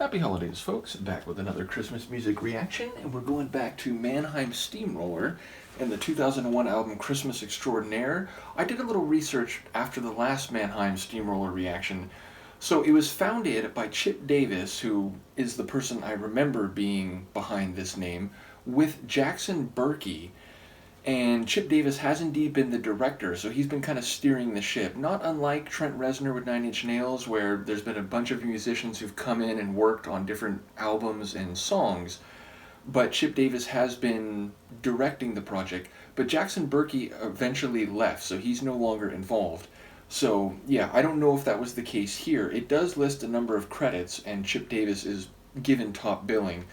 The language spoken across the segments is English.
Happy holidays, folks. Back with another Christmas music reaction, and we're going back to Mannheim Steamroller and the 2001 album Christmas Extraordinaire. I did a little research after the last Mannheim Steamroller reaction. So it was founded by Chip Davis, who is the person I remember being behind this name, with Jackson Berkey. And Chip Davis has indeed been the director, so he's been kind of steering the ship. Not unlike Trent Reznor with Nine Inch Nails, where there's been a bunch of musicians who've come in and worked on different albums and songs, but Chip Davis has been directing the project. But Jackson Berkey eventually left, so he's no longer involved. So, yeah, I don't know if that was the case here. It does list a number of credits, and Chip Davis is given top billing.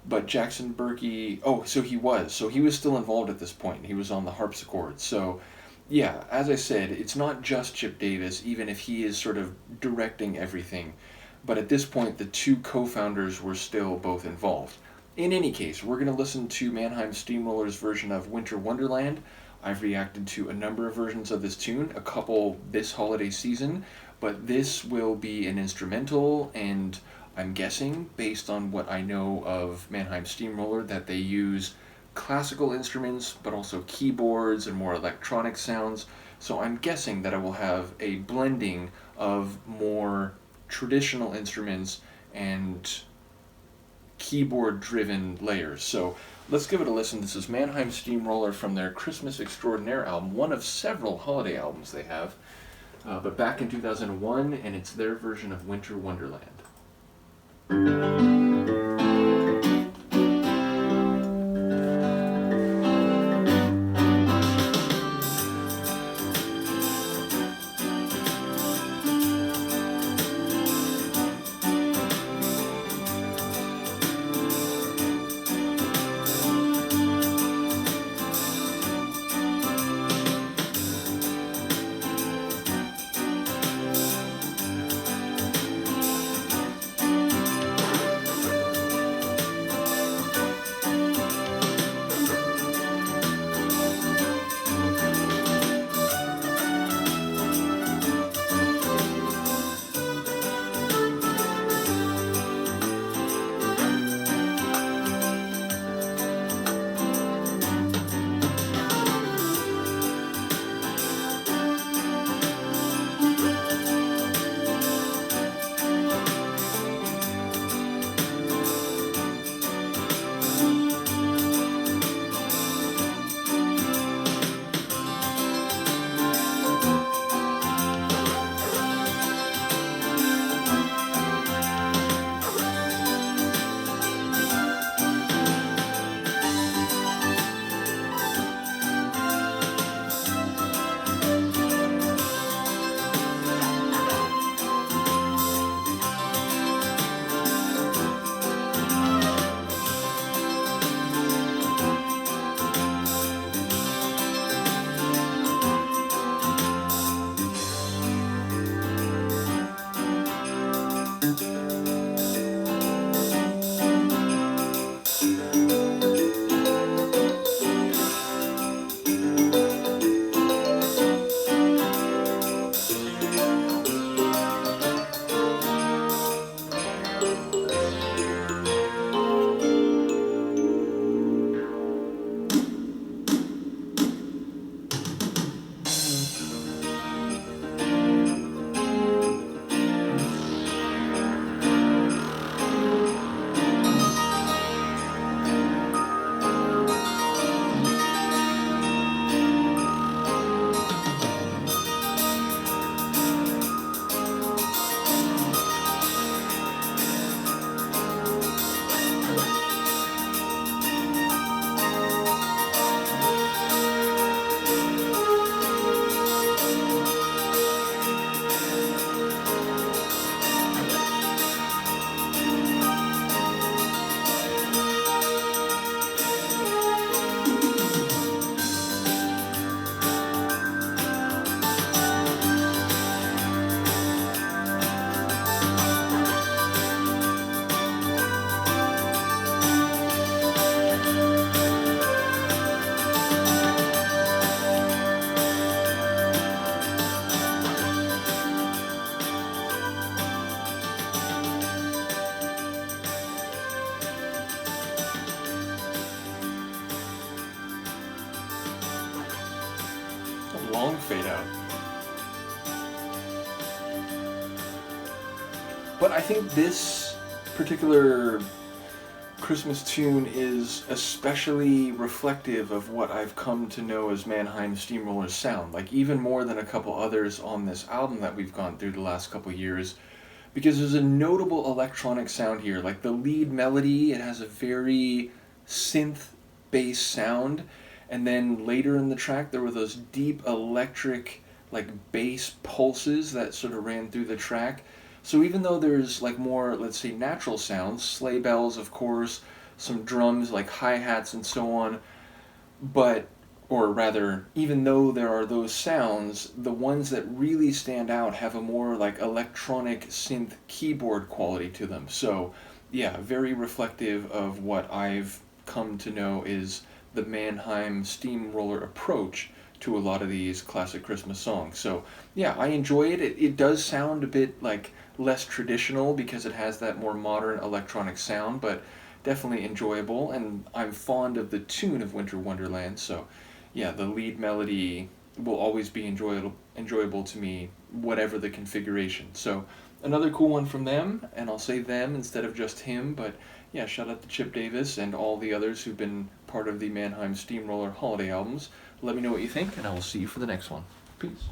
But Jackson Berkey, so he was still involved at this point. He was on the harpsichord. So, yeah, as I said, it's not just Chip Davis, even if he is sort of directing everything. But at this point, the two co-founders were still both involved. In any case, we're going to listen to Mannheim Steamroller's version of Winter Wonderland. I've reacted to a number of versions of this tune, a couple this holiday season, but this will be an instrumental, and I'm guessing, based on what I know of Mannheim Steamroller, that they use classical instruments, but also keyboards and more electronic sounds. So I'm guessing that I will have a blending of more traditional instruments and keyboard-driven layers. So let's give it a listen. This is Mannheim Steamroller from their Christmas Extraordinaire album, one of several holiday albums they have, but back in 2001, and it's their version of Winter Wonderland. fade out. But I think this particular Christmas tune is especially reflective of what I've come to know as Mannheim Steamroller's sound, like even more than a couple others on this album that we've gone through the last couple years, because there's a notable electronic sound here. Like the lead melody, it has a very synth-based sound, and then later in the track there were those deep electric like bass pulses that sort of ran through the track. So even though there's like more, let's say, natural sounds, sleigh bells, of course, some drums like hi-hats and so on, but, or rather, even though there are those sounds, the ones that really stand out have a more like electronic synth keyboard quality to them. So yeah, very reflective of what I've come to know is the Mannheim Steamroller approach to a lot of these classic Christmas songs. So yeah, I enjoy it. It does sound a bit like less traditional because it has that more modern electronic sound, but definitely enjoyable, and I'm fond of the tune of Winter Wonderland, so yeah, the lead melody will always be enjoyable to me, whatever the configuration. So another cool one from them, and I'll say them instead of just him, but yeah, shout out to Chip Davis and all the others who've been part of the Mannheim Steamroller holiday albums. Let me know what you think, and I will see you for the next one. Peace.